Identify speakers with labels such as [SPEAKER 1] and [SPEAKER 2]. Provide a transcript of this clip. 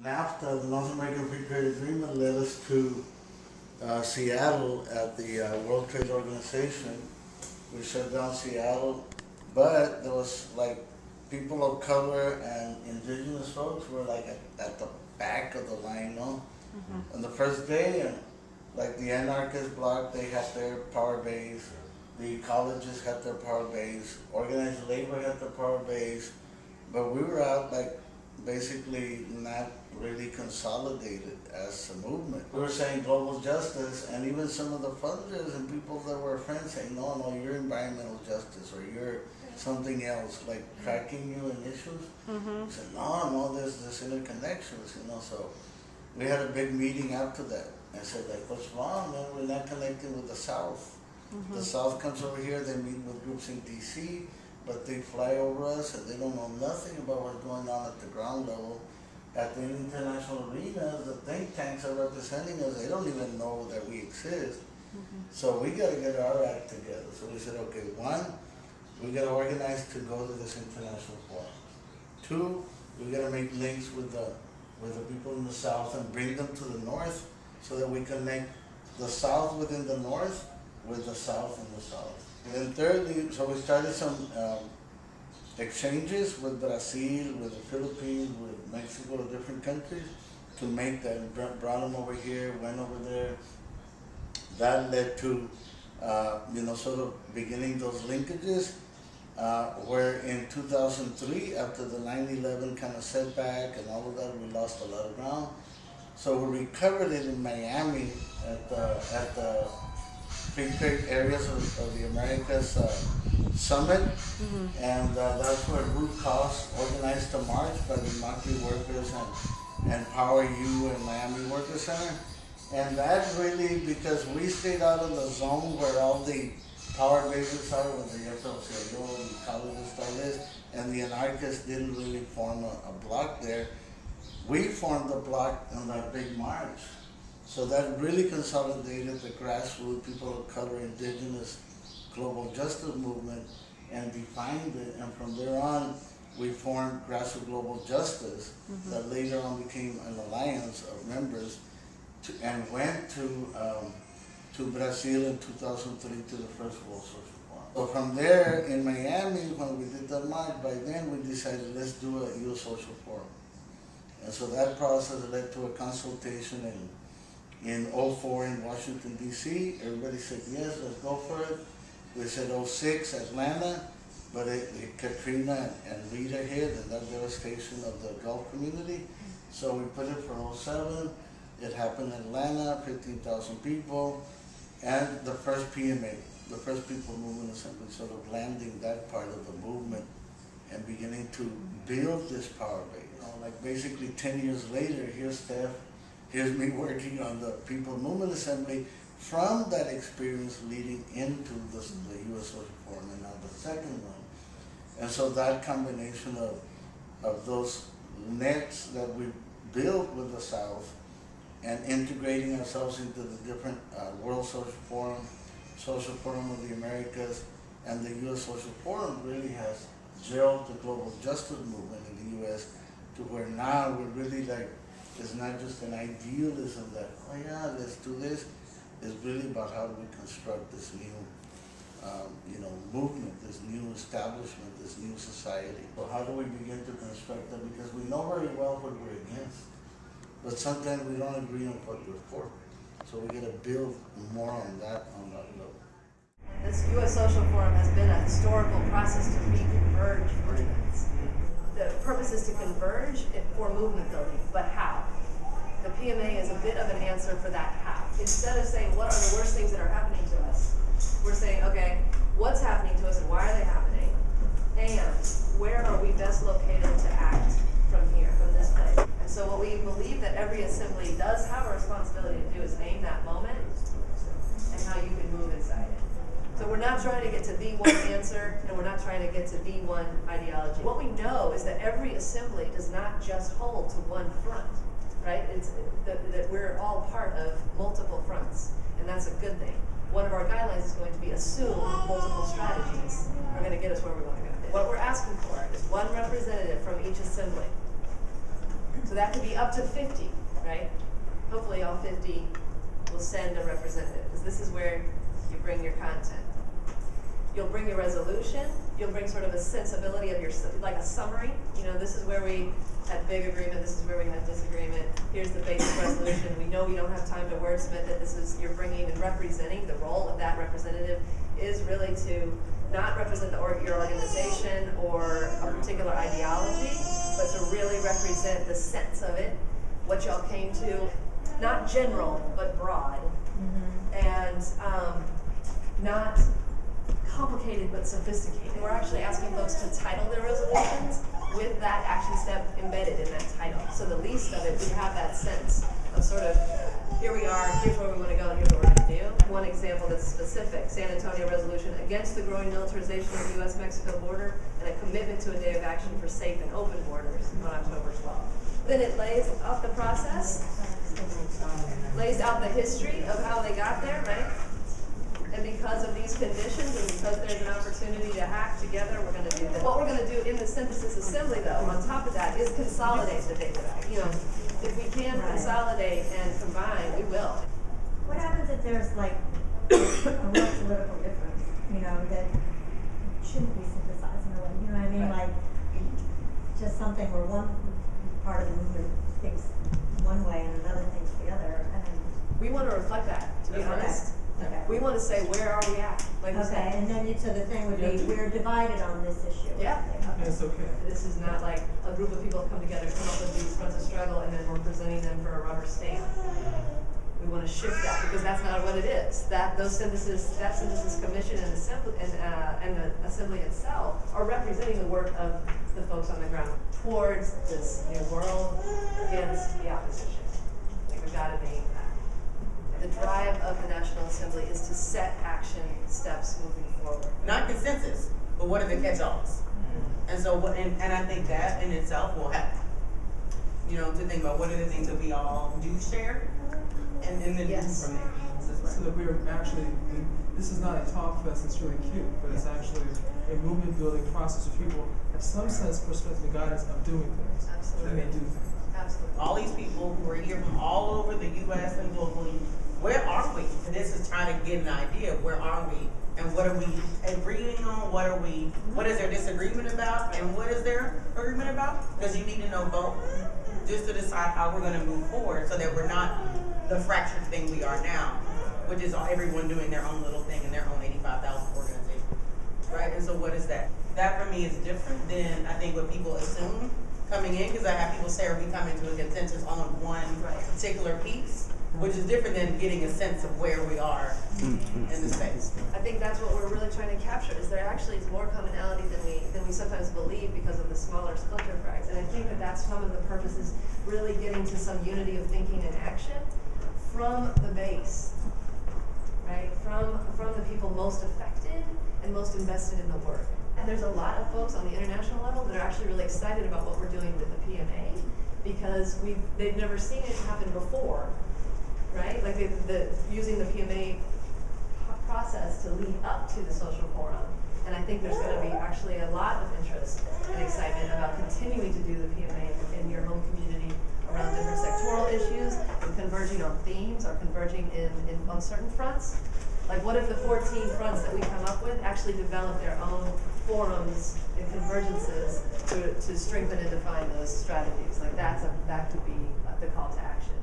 [SPEAKER 1] NAFTA, the North American Free Trade Agreement, led us to Seattle at the World Trade Organization. We shut down Seattle, but there was like people of color and indigenous folks were like at the back of the line, no? Mm-hmm. On the first day, and like the anarchist bloc, they had their power base, the colleges had their power base, organized labor had their power base, but we were out like basically not really consolidated as a movement. We were saying global justice, and even some of the funders and people that were friends saying, no, you're environmental justice, or you're something else, like tracking you in issues. Mm-hmm. We said, no, there's this interconnections, so we had a big meeting after that. I said, like, what's wrong, man? We're not connecting with the South. Mm-hmm. The South comes over here, they meet with groups in DC, but they fly over us and they don't know nothing about what's going on at the ground level. At the international arena, the think tanks are representing us, they don't even know that we exist. Mm-hmm. So we got to get our act together. So we said, okay, one, we got to organize to go to this international forum. Two, we got to make links with the people in the South and bring them to the North so that we connect the South within the North with the South and the South. And then thirdly, so we started some exchanges with Brazil, with the Philippines, with Mexico, different countries, to make that, brought them over here, went over there. That led to, sort of beginning those linkages, where in 2003, after the 9/11 kind of setback and all of that, we lost a lot of ground. So we recovered it in Miami at the Free Trade Areas of the Americas Summit, mm-hmm. And that's where Root Cause organized a march by the Motley workers and Power U and Miami Workers Center. And that really, because we stayed out of the zone where all the power bases are, with the FLCIO and the colleges, all this, and the anarchists didn't really form a block there. We formed a block on that big march. So that really consolidated the grassroots, people of color, indigenous, global justice movement, and defined it. And from there on, we formed Grassroots Global Justice, mm-hmm. that later on became an alliance of members, and went to Brazil in 2003 to the first World Social Forum. So from there, in Miami, when we did that march, by then we decided, let's do a U.S. Social Forum. And so that process led to a consultation in 2004 in Washington, D.C. Everybody said, yes, let's go for it. We said 2006, Atlanta, but Katrina and Rita hit, and that devastation of the Gulf community. So we put it for 2007. It happened in Atlanta, 15,000 people, and the first PMA, the first People Movement Assembly, sort of landing that part of the movement and beginning to build this power base. Like basically 10 years later, here's Steph, here's me working on the People Movement Assembly from that experience leading into the U.S. Social Forum, and now the second one. And so that combination of those nets that we built with the South and integrating ourselves into the different World Social Forum, Social Forum of the Americas, and the U.S. Social Forum really has gelled the global justice movement in the U.S. to where now we're really like, it's not just an idealism that, oh yeah, let's do this. It's really about how do we construct this new, movement, this new establishment, this new society. So how do we begin to construct that? Because we know very well what we're against, but sometimes we don't agree on what we're for. So we got to build more on that level.
[SPEAKER 2] This U.S. Social Forum has been a historical process to reconverge movements. The purpose is to converge for movement building, but how? The PMA is a bit of an answer for that how. Instead of saying, what are the worst things that are happening to us, we're saying, okay, what's happening to us and why are they happening? And where are we best located to act from here, from this place? And so what we believe that every assembly does have a responsibility to do is name that moment and how you can move inside it. So we're not trying to get to the one answer, and we're not trying to get to the one ideology. What we know is that every assembly does not just hold to one front, right? It's that we're all part of multiple fronts, and that's a good thing. One of our guidelines is going to be assume multiple strategies are going to get us where we want to go. What we're asking for is one representative from each assembly So that could be up to 50, right? Hopefully all 50 will send a representative, because this is where you bring your content. You'll bring your resolution, you'll bring sort of a sensibility of your, like a summary. You know, this is where we had big agreement, this is where we had disagreement. Here's the basic resolution. We know we don't have time to wordsmith it. This is, you're bringing and representing. The role of that representative is really to not represent your organization or a particular ideology, but to really represent the sense of it, what y'all came to. Not general, but broad. And not complicated, but sophisticated. We're actually asking folks to title their resolutions with that action step embedded in that title. So the least of it, we have that sense of sort of, here we are, here's where we want to go, and here's what we're going to do. One example that's specific, San Antonio resolution against the growing militarization of the U.S.-Mexico border and a commitment to a day of action for safe and open borders on October 12th. Then it lays out the process, lays out the history of how they got there, right? And because of these conditions, and because there's an opportunity to hack together, we're going to do this. What we're going to do in the synthesis assembly, though, on top of that, is consolidate the data. You know, if we can consolidate and combine, we will.
[SPEAKER 3] What happens if there's like a real political difference, you know, that shouldn't be synthesized in a way? You know what I mean?
[SPEAKER 2] Right.
[SPEAKER 3] Like just something where one part of the movement thinks one way and another thinks the other. And
[SPEAKER 2] We want to reflect that, to be honest.
[SPEAKER 3] Okay.
[SPEAKER 2] We want to say, where are we at? Like you said.
[SPEAKER 3] And then so the thing would be, we're divided on this issue.
[SPEAKER 2] Yeah.
[SPEAKER 3] Okay.
[SPEAKER 4] It's okay.
[SPEAKER 2] This is not like a group of people come together, come up with these fronts of struggle, and then we're presenting them for a rubber stamp. We want to shift that, because that's not what it is. That synthesis commission and the assembly itself are representing the work of the folks on the ground towards this new world against the opposition. Like, we've got to name that. The drive of the National Assembly is to set action steps moving forward.
[SPEAKER 5] Not consensus, but what are the catch-alls? And so, and I think that in itself will help. You know, to think about what are the things that we all do share, and then do from there.
[SPEAKER 4] So that we're actually, this is not a talk fest, it's really cute, but it's actually a movement building process where people have some sense, perspective, and guidance of doing things.
[SPEAKER 2] Absolutely.
[SPEAKER 4] And they do things.
[SPEAKER 2] Absolutely.
[SPEAKER 5] All these people who are here from all over the U.S. and globally, where are we? And this is trying to get an idea of where are we and what are we agreeing on? What is their disagreement about, and what is their agreement about? Because you need to know both, just to decide how we're going to move forward, so that we're not the fractured thing we are now, which is everyone doing their own little thing in their own 85,000 organization, right? And so what is that? That for me is different than I think what people assume coming in, because I have people say, are we coming to a consensus on one particular piece? Which is different than getting a sense of where we are in the space.
[SPEAKER 2] I think that's what we're really trying to capture, is there actually is more commonality than we sometimes believe because of the smaller splinter frags. And I think that that's some of the purposes, really getting to some unity of thinking and action from the base, right? From the people most affected and most invested in the work. And there's a lot of folks on the international level that are actually really excited about what we're doing with the PMA, because they've never seen it happen before. Right? Like using the PMA process to lead up to the social forum. And I think there's going to be actually a lot of interest and excitement about continuing to do the PMA in your home community around different sectoral issues, and converging on themes, or converging on certain fronts. Like, what if the 14 fronts that we come up with actually develop their own forums and convergences to strengthen and define those strategies? Like, that could be the call to action.